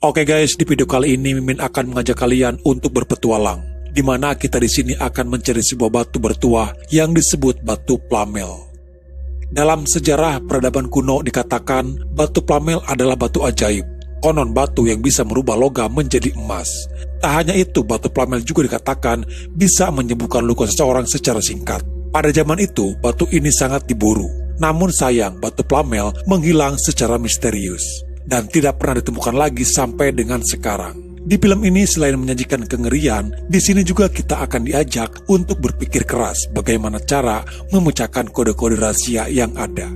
Oke guys, di video kali ini Mimin akan mengajak kalian untuk berpetualang, di mana kita di sini akan mencari sebuah batu bertuah yang disebut batu Plamel. Dalam sejarah peradaban kuno dikatakan batu Plamel adalah batu ajaib, konon batu yang bisa merubah logam menjadi emas. Tak hanya itu, batu Plamel juga dikatakan bisa menyembuhkan luka seseorang secara singkat. Pada zaman itu, batu ini sangat diburu. Namun sayang, batu Plamel menghilang secara misterius dan tidak pernah ditemukan lagi sampai dengan sekarang. Di film ini selain menyajikan kengerian, di sini juga kita akan diajak untuk berpikir keras bagaimana cara memecahkan kode-kode rahasia yang ada.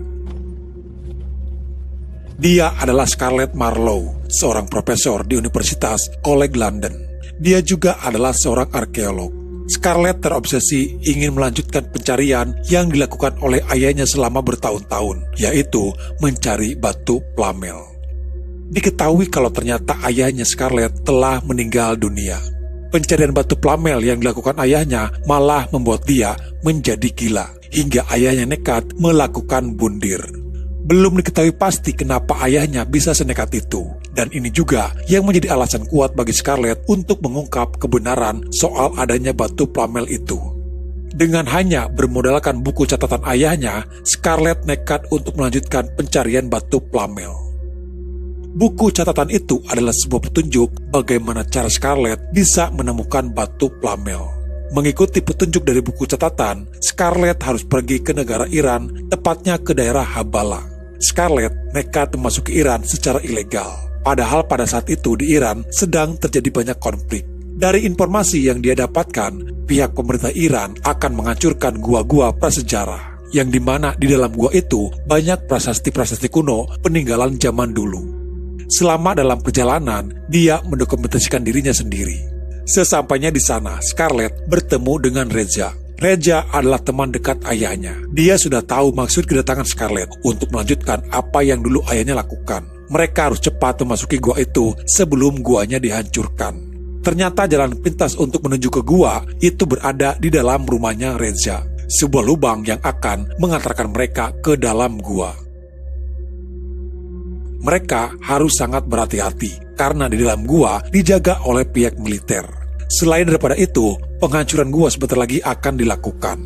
Dia adalah Scarlett Marlowe, seorang profesor di Universitas College London. Dia juga adalah seorang arkeolog. Scarlett terobsesi ingin melanjutkan pencarian yang dilakukan oleh ayahnya selama bertahun-tahun, yaitu mencari batu Plamel. Diketahui kalau ternyata ayahnya Scarlett telah meninggal dunia. Pencarian batu Plamel yang dilakukan ayahnya malah membuat dia menjadi gila, hingga ayahnya nekat melakukan bundir. Belum diketahui pasti kenapa ayahnya bisa senekat itu, dan ini juga yang menjadi alasan kuat bagi Scarlett untuk mengungkap kebenaran soal adanya batu Plamel itu. Dengan hanya bermodalkan buku catatan ayahnya, Scarlett nekat untuk melanjutkan pencarian batu Plamel. Buku catatan itu adalah sebuah petunjuk bagaimana cara Scarlett bisa menemukan batu Plamel. Mengikuti petunjuk dari buku catatan, Scarlett harus pergi ke negara Iran, tepatnya ke daerah Habala. Scarlett nekat memasuki Iran secara ilegal. Padahal pada saat itu di Iran sedang terjadi banyak konflik. Dari informasi yang dia dapatkan, pihak pemerintah Iran akan menghancurkan gua-gua prasejarah, yang dimana di dalam gua itu banyak prasasti-prasasti kuno peninggalan zaman dulu. Selama dalam perjalanan, dia mendokumentasikan dirinya sendiri. Sesampainya di sana, Scarlett bertemu dengan Reza. Reza adalah teman dekat ayahnya. Dia sudah tahu maksud kedatangan Scarlett untuk melanjutkan apa yang dulu ayahnya lakukan. Mereka harus cepat memasuki gua itu sebelum guanya dihancurkan. Ternyata jalan pintas untuk menuju ke gua itu berada di dalam rumahnya Reza. Sebuah lubang yang akan mengantarkan mereka ke dalam gua. Mereka harus sangat berhati-hati karena di dalam gua dijaga oleh pihak militer. Selain daripada itu, penghancuran gua sebentar lagi akan dilakukan.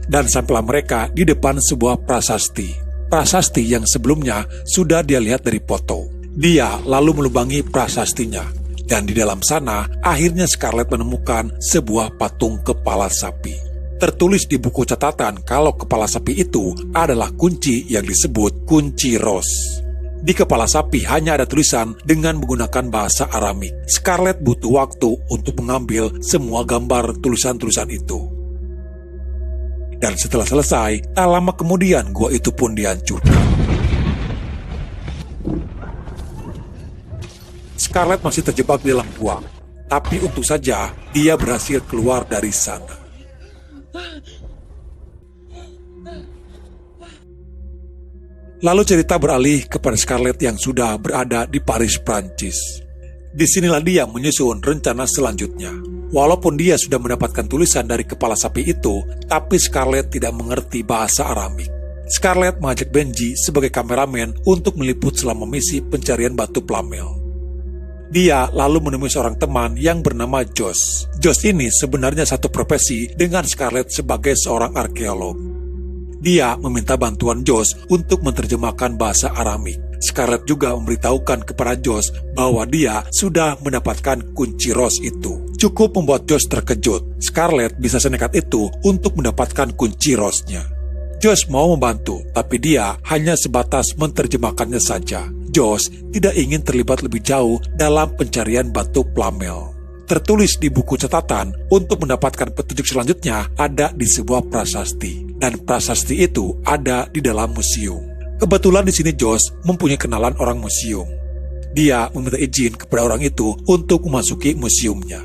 Dan sampailah mereka di depan sebuah prasasti. Prasasti yang sebelumnya sudah dia lihat dari foto. Dia lalu melubangi prasastinya. Dan di dalam sana, akhirnya Scarlett menemukan sebuah patung kepala sapi. Tertulis di buku catatan kalau kepala sapi itu adalah kunci yang disebut kunci Ros. Di kepala sapi hanya ada tulisan dengan menggunakan bahasa Aramik. Scarlett butuh waktu untuk mengambil semua gambar tulisan-tulisan itu. Dan setelah selesai, tak lama kemudian gua itu pun dihancurkan. Scarlett masih terjebak di dalam gua, tapi untung saja dia berhasil keluar dari sana. Lalu cerita beralih kepada Scarlett yang sudah berada di Paris, Prancis. Disinilah dia menyusun rencana selanjutnya. Walaupun dia sudah mendapatkan tulisan dari kepala sapi itu, tapi Scarlett tidak mengerti bahasa Aramik. Scarlett mengajak Benji sebagai kameramen untuk meliput selama misi pencarian batu Plamel. Dia lalu menemui seorang teman yang bernama Josh. Josh ini sebenarnya satu profesi dengan Scarlett sebagai seorang arkeolog. Dia meminta bantuan Josh untuk menerjemahkan bahasa Aramik. Scarlett juga memberitahukan kepada Josh bahwa dia sudah mendapatkan kunci Ros itu. Cukup membuat Josh terkejut. Scarlett bisa senekat itu untuk mendapatkan kunci Rosnya. Josh mau membantu, tapi dia hanya sebatas menerjemahkannya saja. Josh tidak ingin terlibat lebih jauh dalam pencarian batu Plamel. Tertulis di buku catatan untuk mendapatkan petunjuk selanjutnya ada di sebuah prasasti. Dan prasasti itu ada di dalam museum. Kebetulan di sini Josh mempunyai kenalan orang museum. Dia meminta izin kepada orang itu untuk memasuki museumnya.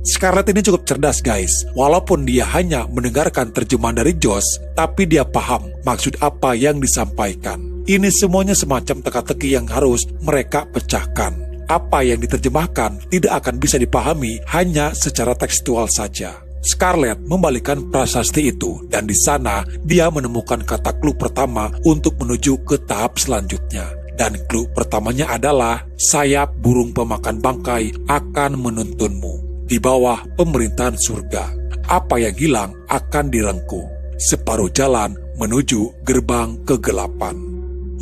Scarlett ini cukup cerdas guys. Walaupun dia hanya mendengarkan terjemahan dari Josh, tapi dia paham maksud apa yang disampaikan. Ini semuanya semacam teka-teki yang harus mereka pecahkan. Apa yang diterjemahkan tidak akan bisa dipahami hanya secara tekstual saja. Scarlett membalikkan prasasti itu, dan di sana dia menemukan kata clue pertama untuk menuju ke tahap selanjutnya. Dan clue pertamanya adalah sayap burung pemakan bangkai akan menuntunmu di bawah pemerintahan surga. Apa yang hilang akan direngkuh. Separuh jalan menuju gerbang kegelapan.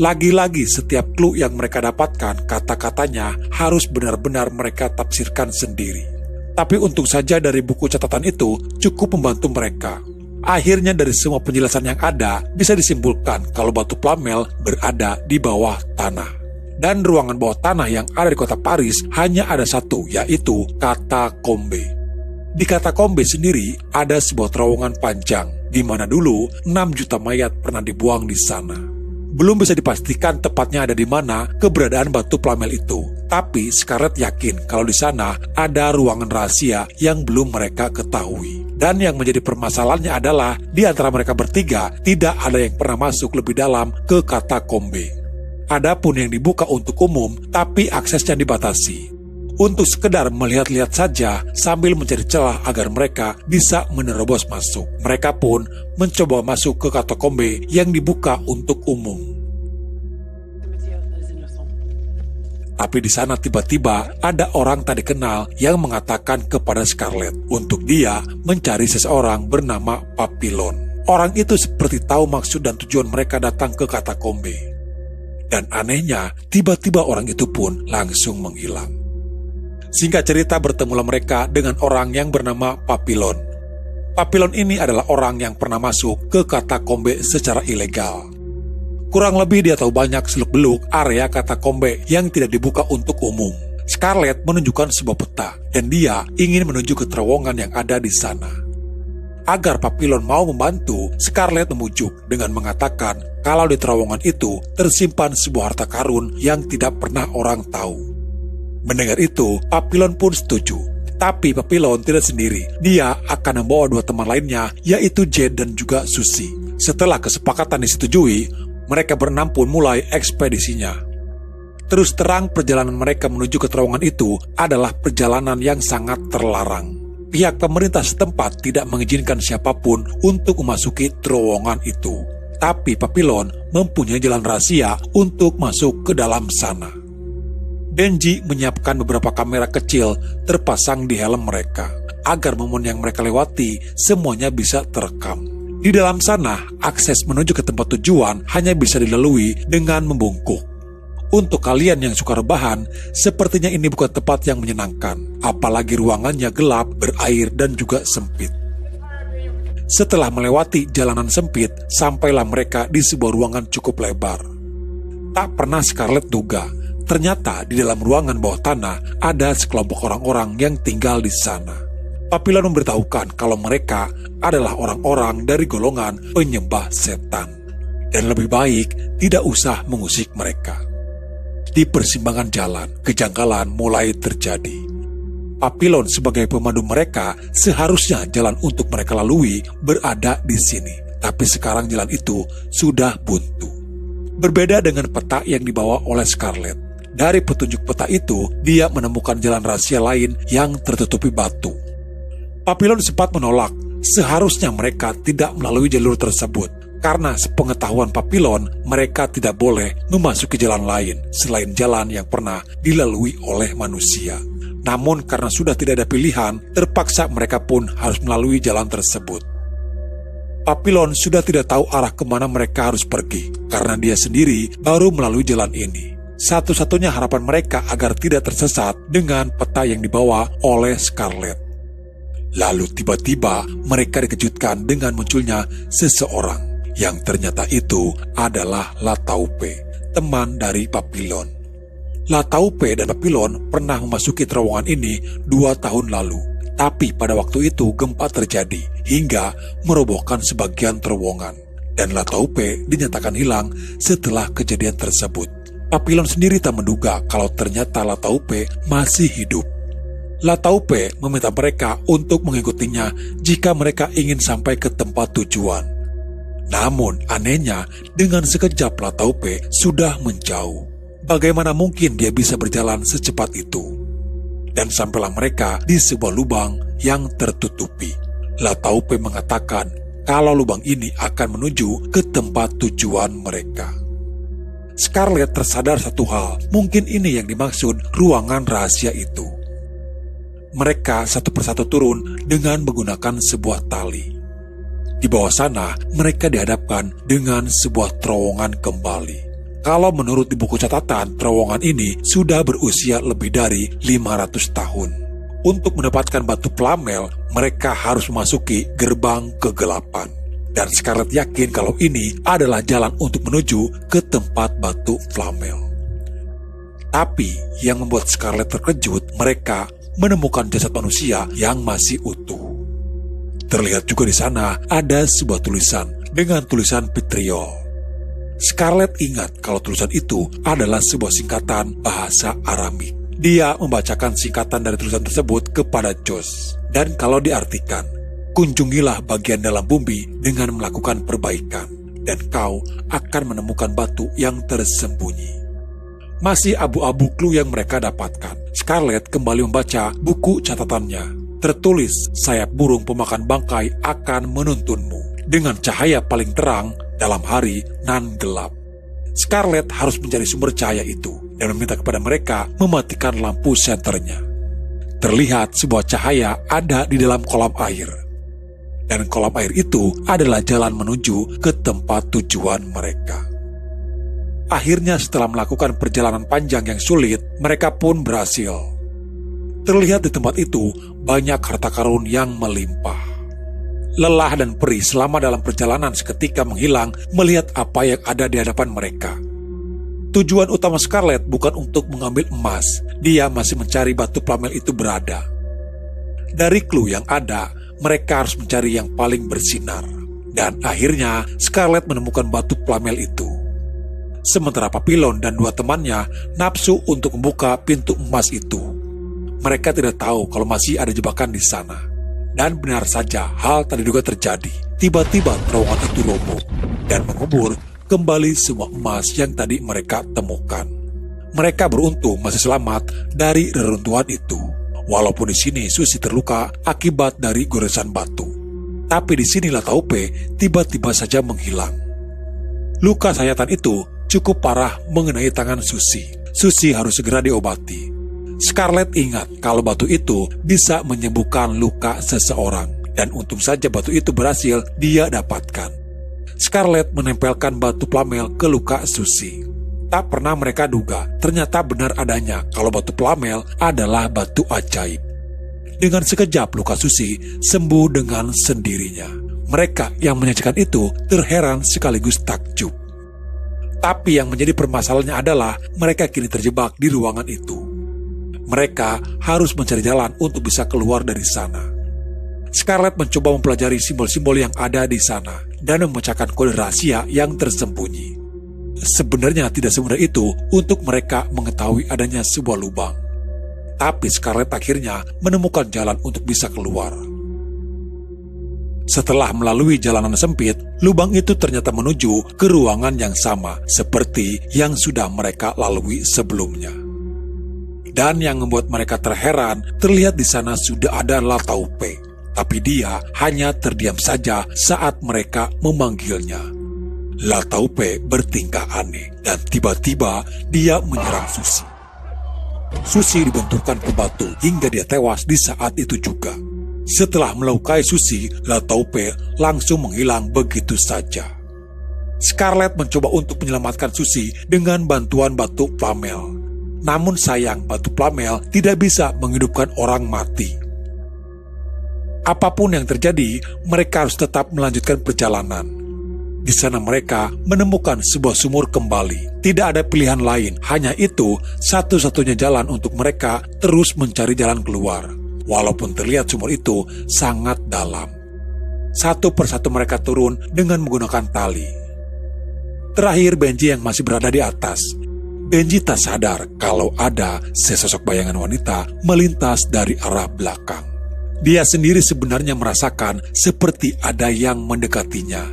Lagi-lagi setiap clue yang mereka dapatkan, kata-katanya harus benar-benar mereka tafsirkan sendiri. Tapi untung saja dari buku catatan itu cukup membantu mereka. Akhirnya dari semua penjelasan yang ada, bisa disimpulkan kalau batu Flamel berada di bawah tanah. Dan ruangan bawah tanah yang ada di kota Paris hanya ada satu, yaitu Katakombe. Di Katakombe sendiri ada sebuah terowongan panjang, di mana dulu 6 juta mayat pernah dibuang di sana. Belum bisa dipastikan tepatnya ada di mana keberadaan batu Flamel itu. Tapi Scarlett yakin kalau di sana ada ruangan rahasia yang belum mereka ketahui. Dan yang menjadi permasalahannya adalah di antara mereka bertiga tidak ada yang pernah masuk lebih dalam ke Katakombe. Adapun yang dibuka untuk umum, tapi aksesnya dibatasi. Untuk sekedar melihat-lihat saja sambil mencari celah agar mereka bisa menerobos masuk. Mereka pun mencoba masuk ke Katakombe yang dibuka untuk umum. Tapi di sana tiba-tiba ada orang tak dikenal yang mengatakan kepada Scarlett untuk dia mencari seseorang bernama Papillon. Orang itu seperti tahu maksud dan tujuan mereka datang ke Katakombe. Dan anehnya, tiba-tiba orang itu pun langsung menghilang. Singkat cerita, bertemulah mereka dengan orang yang bernama Papillon. Papillon ini adalah orang yang pernah masuk ke Katakombe secara ilegal. Kurang lebih dia tahu banyak seluk-beluk area Katakombe yang tidak dibuka untuk umum. Scarlett menunjukkan sebuah peta dan dia ingin menuju ke terowongan yang ada di sana. Agar Papillon mau membantu, Scarlett memujuk dengan mengatakan kalau di terowongan itu tersimpan sebuah harta karun yang tidak pernah orang tahu. Mendengar itu, Papillon pun setuju. Tapi Papillon tidak sendiri. Dia akan membawa 2 teman lainnya, yaitu Jade dan juga Susie. Setelah kesepakatan disetujui, mereka berenam pun mulai ekspedisinya. Terus terang perjalanan mereka menuju ke terowongan itu adalah perjalanan yang sangat terlarang. Pihak pemerintah setempat tidak mengizinkan siapapun untuk memasuki terowongan itu. Tapi Papillon mempunyai jalan rahasia untuk masuk ke dalam sana. Denji menyiapkan beberapa kamera kecil terpasang di helm mereka, agar momen yang mereka lewati semuanya bisa terekam. Di dalam sana, akses menuju ke tempat tujuan hanya bisa dilalui dengan membungkuk. Untuk kalian yang suka rebahan, sepertinya ini bukan tempat yang menyenangkan, apalagi ruangannya gelap, berair, dan juga sempit. Setelah melewati jalanan sempit, sampailah mereka di sebuah ruangan cukup lebar. Tak pernah Scarlett duga, ternyata di dalam ruangan bawah tanah ada sekelompok orang-orang yang tinggal di sana. Papillon memberitahukan kalau mereka adalah orang-orang dari golongan penyembah setan. Dan lebih baik tidak usah mengusik mereka. Di persimpangan jalan, kejanggalan mulai terjadi. Papillon sebagai pemandu mereka seharusnya jalan untuk mereka lalui berada di sini. Tapi sekarang jalan itu sudah buntu. Berbeda dengan peta yang dibawa oleh Scarlett. Dari petunjuk peta itu, dia menemukan jalan rahasia lain yang tertutupi batu. Papillon sempat menolak, seharusnya mereka tidak melalui jalur tersebut. Karena sepengetahuan Papillon, mereka tidak boleh memasuki jalan lain selain jalan yang pernah dilalui oleh manusia. Namun karena sudah tidak ada pilihan, terpaksa mereka pun harus melalui jalan tersebut. Papillon sudah tidak tahu arah kemana mereka harus pergi, karena dia sendiri baru melalui jalan ini. Satu-satunya harapan mereka agar tidak tersesat dengan peta yang dibawa oleh Scarlett. Lalu tiba-tiba mereka dikejutkan dengan munculnya seseorang yang ternyata itu adalah Lataupe, teman dari Papillon. Lataupe dan Papillon pernah memasuki terowongan ini 2 tahun lalu. Tapi pada waktu itu gempa terjadi hingga merobohkan sebagian terowongan. Dan Lataupe dinyatakan hilang setelah kejadian tersebut. Papillon sendiri tak menduga kalau ternyata Lataupe masih hidup. Lataupe meminta mereka untuk mengikutinya jika mereka ingin sampai ke tempat tujuan. Namun anehnya, dengan sekejap Lataupe sudah menjauh. Bagaimana mungkin dia bisa berjalan secepat itu? Dan sampailah mereka di sebuah lubang yang tertutupi. Lataupe mengatakan kalau lubang ini akan menuju ke tempat tujuan mereka. Scarlett tersadar satu hal, mungkin ini yang dimaksud ruangan rahasia itu. Mereka satu persatu turun dengan menggunakan sebuah tali. Di bawah sana, mereka dihadapkan dengan sebuah terowongan kembali. Kalau menurut di buku catatan, terowongan ini sudah berusia lebih dari 500 tahun. Untuk mendapatkan batu Flamel, mereka harus memasuki gerbang kegelapan. Dan Scarlett yakin kalau ini adalah jalan untuk menuju ke tempat batu Flamel. Tapi yang membuat Scarlett terkejut, mereka menemukan jasad manusia yang masih utuh. Terlihat juga di sana ada sebuah tulisan dengan tulisan vitriol. Scarlett ingat kalau tulisan itu adalah sebuah singkatan bahasa Aramik. Dia membacakan singkatan dari tulisan tersebut kepada Josh. Dan kalau diartikan, kunjungilah bagian dalam bumi dengan melakukan perbaikan, dan kau akan menemukan batu yang tersembunyi. Masih abu-abu clue yang mereka dapatkan. Scarlett kembali membaca buku catatannya. Tertulis, sayap burung pemakan bangkai akan menuntunmu dengan cahaya paling terang dalam hari nan gelap. Scarlett harus mencari sumber cahaya itu dan meminta kepada mereka mematikan lampu senternya. Terlihat sebuah cahaya ada di dalam kolam air. Dan kolam air itu adalah jalan menuju ke tempat tujuan mereka. Akhirnya setelah melakukan perjalanan panjang yang sulit, mereka pun berhasil. Terlihat di tempat itu banyak harta karun yang melimpah. Lelah dan perih selama dalam perjalanan seketika menghilang melihat apa yang ada di hadapan mereka. Tujuan utama Scarlett bukan untuk mengambil emas, dia masih mencari batu Flamel itu berada. Dari clue yang ada, mereka harus mencari yang paling bersinar. Dan akhirnya Scarlett menemukan batu Flamel itu. Sementara Papillon dan dua temannya nafsu untuk membuka pintu emas itu. Mereka tidak tahu kalau masih ada jebakan di sana. Dan benar saja hal tak diduga terjadi. Tiba-tiba terowongan itu roboh dan mengubur kembali semua emas yang tadi mereka temukan. Mereka beruntung masih selamat dari reruntuhan itu. Walaupun di sini Susie terluka akibat dari goresan batu. Tapi di sini Lataupe tiba-tiba saja menghilang. Luka sayatan itu cukup parah mengenai tangan Susie. Susie harus segera diobati. Scarlett ingat kalau batu itu bisa menyembuhkan luka seseorang. Dan untung saja batu itu berhasil dia dapatkan. Scarlett menempelkan batu Flamel ke luka Susie. Tak pernah mereka duga, ternyata benar adanya kalau batu Flamel adalah batu ajaib. Dengan sekejap luka Susie sembuh dengan sendirinya. Mereka yang menyaksikan itu terheran sekaligus takjub. Tapi yang menjadi permasalahannya adalah mereka kini terjebak di ruangan itu. Mereka harus mencari jalan untuk bisa keluar dari sana. Scarlett mencoba mempelajari simbol-simbol yang ada di sana dan memecahkan kode rahasia yang tersembunyi. Sebenarnya tidak semudah itu untuk mereka mengetahui adanya sebuah lubang. Tapi Scarlett akhirnya menemukan jalan untuk bisa keluar. Setelah melalui jalanan sempit, lubang itu ternyata menuju ke ruangan yang sama seperti yang sudah mereka lalui sebelumnya. Dan yang membuat mereka terheran, terlihat di sana sudah ada Lataupe. Tapi dia hanya terdiam saja saat mereka memanggilnya. Lataupe bertingkah aneh dan tiba-tiba dia menyerang Susie. Susie dibenturkan ke batu hingga dia tewas di saat itu juga. Setelah melukai Susie, Lataupe langsung menghilang begitu saja. Scarlett mencoba untuk menyelamatkan Susie dengan bantuan batu Flamel. Namun sayang, batu Flamel tidak bisa menghidupkan orang mati. Apapun yang terjadi, mereka harus tetap melanjutkan perjalanan. Di sana mereka menemukan sebuah sumur kembali. Tidak ada pilihan lain, hanya itu satu-satunya jalan untuk mereka terus mencari jalan keluar. Walaupun terlihat sumur itu sangat dalam. Satu persatu mereka turun dengan menggunakan tali. Terakhir Benji yang masih berada di atas. Benji tak sadar kalau ada sesosok bayangan wanita melintas dari arah belakang. Dia sendiri sebenarnya merasakan seperti ada yang mendekatinya.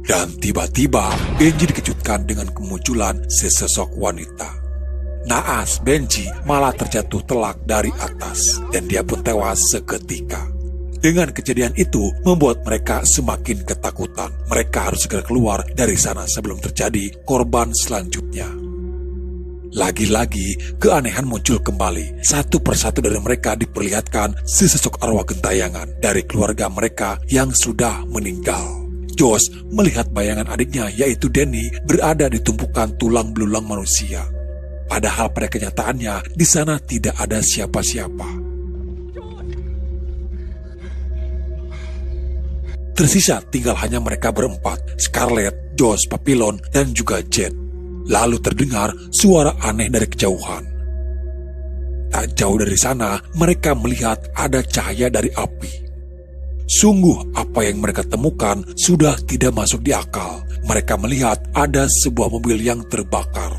Dan tiba-tiba Benji dikejutkan dengan kemunculan sesosok wanita. Naas Benji malah terjatuh telak dari atas dan dia pun tewas seketika. Dengan kejadian itu membuat mereka semakin ketakutan. Mereka harus segera keluar dari sana sebelum terjadi korban selanjutnya. Lagi-lagi, keanehan muncul kembali. Satu persatu dari mereka diperlihatkan sesosok arwah gentayangan dari keluarga mereka yang sudah meninggal. Josh melihat bayangan adiknya yaitu Danny berada di tumpukan tulang belulang manusia. Padahal pada kenyataannya di sana tidak ada siapa-siapa. Tersisa tinggal hanya mereka berempat, Scarlett, Josh, Papillon, dan juga Jet. Lalu terdengar suara aneh dari kejauhan. Tak jauh dari sana, mereka melihat ada cahaya dari api. Sungguh apa yang mereka temukan sudah tidak masuk di akal. Mereka melihat ada sebuah mobil yang terbakar.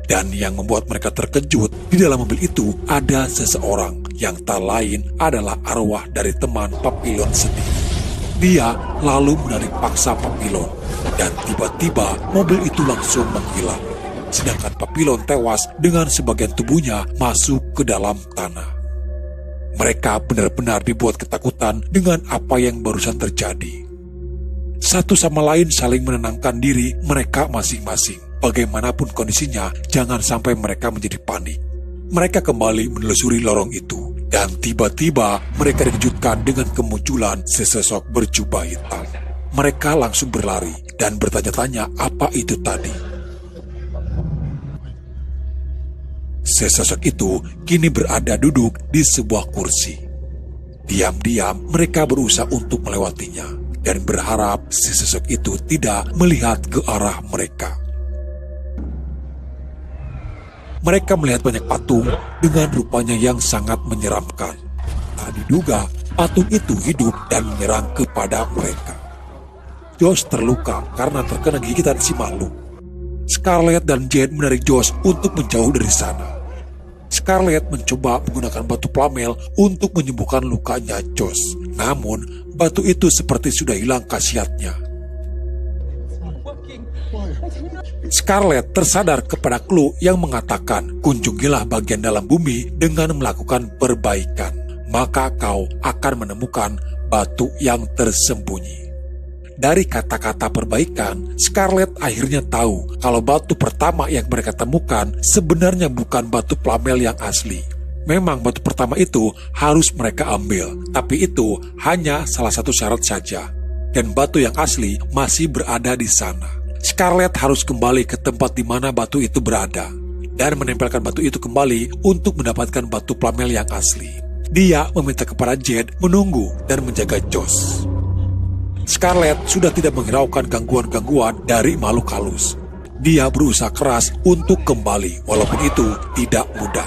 Dan yang membuat mereka terkejut, di dalam mobil itu ada seseorang yang tak lain adalah arwah dari teman Papillon sendiri. Dia lalu menarik paksa Papillon, dan tiba-tiba mobil itu langsung menghilang. Sedangkan Papillon tewas dengan sebagian tubuhnya masuk ke dalam tanah. Mereka benar-benar dibuat ketakutan dengan apa yang barusan terjadi. Satu sama lain saling menenangkan diri mereka masing-masing. Bagaimanapun kondisinya, jangan sampai mereka menjadi panik. Mereka kembali menelusuri lorong itu. Dan tiba-tiba mereka dikejutkan dengan kemunculan sesosok berjubah hitam. Mereka langsung berlari dan bertanya-tanya apa itu tadi. Sesosok itu kini berada duduk di sebuah kursi. Diam-diam mereka berusaha untuk melewatinya dan berharap sesosok itu tidak melihat ke arah mereka. Mereka melihat banyak patung dengan rupanya yang sangat menyeramkan. Tak diduga, patung itu hidup dan menyerang kepada mereka. Josh terluka karena terkena gigitan si makhluk. Scarlett dan Jet menarik Josh untuk menjauh dari sana. Scarlett mencoba menggunakan batu plamel untuk menyembuhkan lukanya Josh. Namun, batu itu seperti sudah hilang khasiatnya. Scarlett tersadar kepada clue yang mengatakan, kunjungilah bagian dalam bumi dengan melakukan perbaikan, maka kau akan menemukan batu yang tersembunyi. Dari kata-kata perbaikan, Scarlett akhirnya tahu kalau batu pertama yang mereka temukan sebenarnya bukan batu plamel yang asli. Memang batu pertama itu harus mereka ambil, tapi itu hanya salah satu syarat saja. Dan batu yang asli masih berada di sana. Scarlett harus kembali ke tempat di mana batu itu berada dan menempelkan batu itu kembali untuk mendapatkan batu plamel yang asli. Dia meminta kepada Jet menunggu dan menjaga Josh. Scarlett sudah tidak menghiraukan gangguan-gangguan dari makhluk halus. Dia berusaha keras untuk kembali walaupun itu tidak mudah.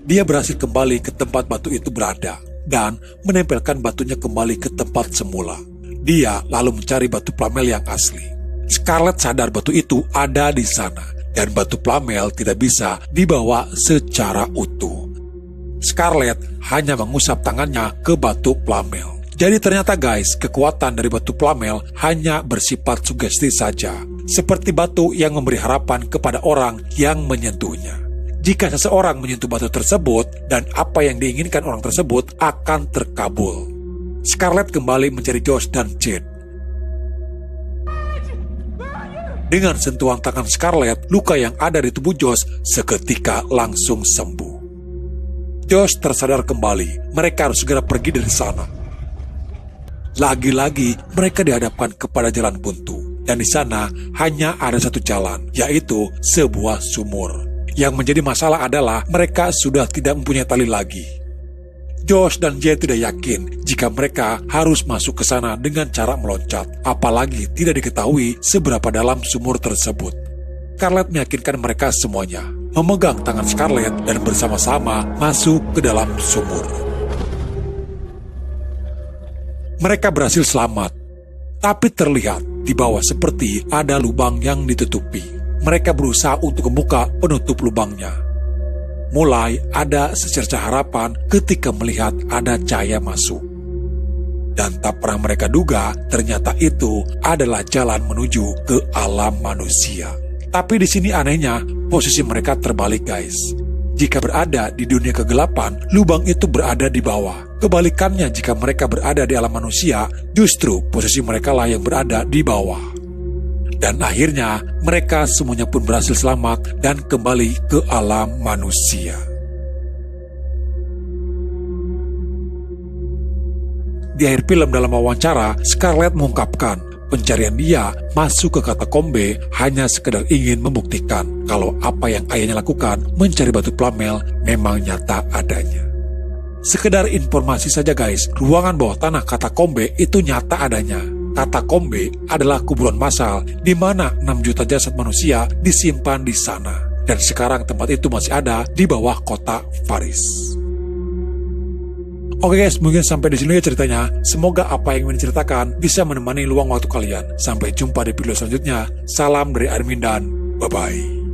Dia berhasil kembali ke tempat batu itu berada dan menempelkan batunya kembali ke tempat semula. Dia lalu mencari batu plamel yang asli. Scarlett sadar batu itu ada di sana dan batu plamel tidak bisa dibawa secara utuh. Scarlett hanya mengusap tangannya ke batu plamel. Jadi ternyata guys, kekuatan dari batu plamel hanya bersifat sugesti saja, seperti batu yang memberi harapan kepada orang yang menyentuhnya. Jika seseorang menyentuh batu tersebut dan apa yang diinginkan orang tersebut akan terkabul. Scarlett kembali mencari Josh dan Jet. Dengan sentuhan tangan Scarlett, luka yang ada di tubuh Josh seketika langsung sembuh. Josh tersadar kembali, mereka harus segera pergi dari sana. Lagi-lagi mereka dihadapkan kepada jalan buntu, dan di sana hanya ada satu jalan, yaitu sebuah sumur. Yang menjadi masalah adalah mereka sudah tidak mempunyai tali lagi. Josh dan Jet tidak yakin jika mereka harus masuk ke sana dengan cara meloncat, apalagi tidak diketahui seberapa dalam sumur tersebut. Scarlett meyakinkan mereka semuanya, memegang tangan Scarlett dan bersama-sama masuk ke dalam sumur. Mereka berhasil selamat, tapi terlihat di bawah seperti ada lubang yang ditutupi. Mereka berusaha untuk membuka penutup lubangnya. Mulai ada secercah harapan ketika melihat ada cahaya masuk. Dan tak pernah mereka duga ternyata itu adalah jalan menuju ke alam manusia. Tapi di sini anehnya posisi mereka terbalik guys. Jika berada di dunia kegelapan, lubang itu berada di bawah. Kebalikannya, jika mereka berada di alam manusia, justru posisi mereka lah yang berada di bawah. Dan akhirnya, mereka semuanya pun berhasil selamat dan kembali ke alam manusia. Di akhir film dalam wawancara, Scarlett mengungkapkan pencarian dia masuk ke katakombe hanya sekedar ingin membuktikan kalau apa yang ayahnya lakukan mencari batu plamel memang nyata adanya. Sekedar informasi saja guys, ruangan bawah tanah katakombe itu nyata adanya. Katakombe adalah kuburan massal di mana 6 juta jasad manusia disimpan di sana. Dan sekarang tempat itu masih ada di bawah kota Faris. Oke guys, mungkin sampai di sini ya ceritanya. Semoga apa yang ingin diceritakan bisa menemani luang waktu kalian. Sampai jumpa di video selanjutnya. Salam dari Armin dan bye-bye.